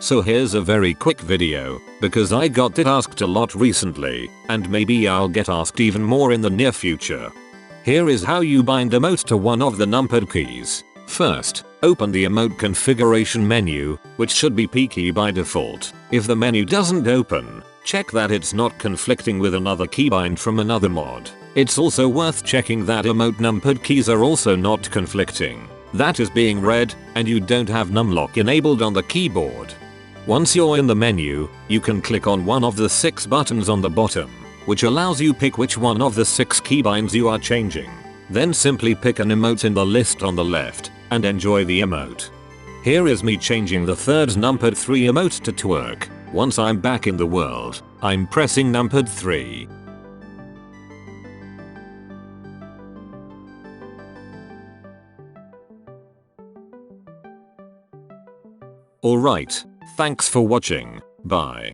So here's a very quick video, because I got it asked a lot recently, and maybe I'll get asked even more in the near future. Here is how you bind emotes to one of the numbered keys. First, open the emote configuration menu, which should be P key by default. If the menu doesn't open, check that it's not conflicting with another keybind from another mod. It's also worth checking that emote numbered keys are also not conflicting. That is being read, and you don't have numlock enabled on the keyboard. Once you're in the menu, you can click on one of the 6 buttons on the bottom, which allows you pick which one of the 6 keybinds you are changing. Then simply pick an emote in the list on the left, and enjoy the emote. Here is me changing the third numbered 3 emote to twerk. Once I'm back in the world, I'm pressing numbered 3. Alright, thanks for watching, bye.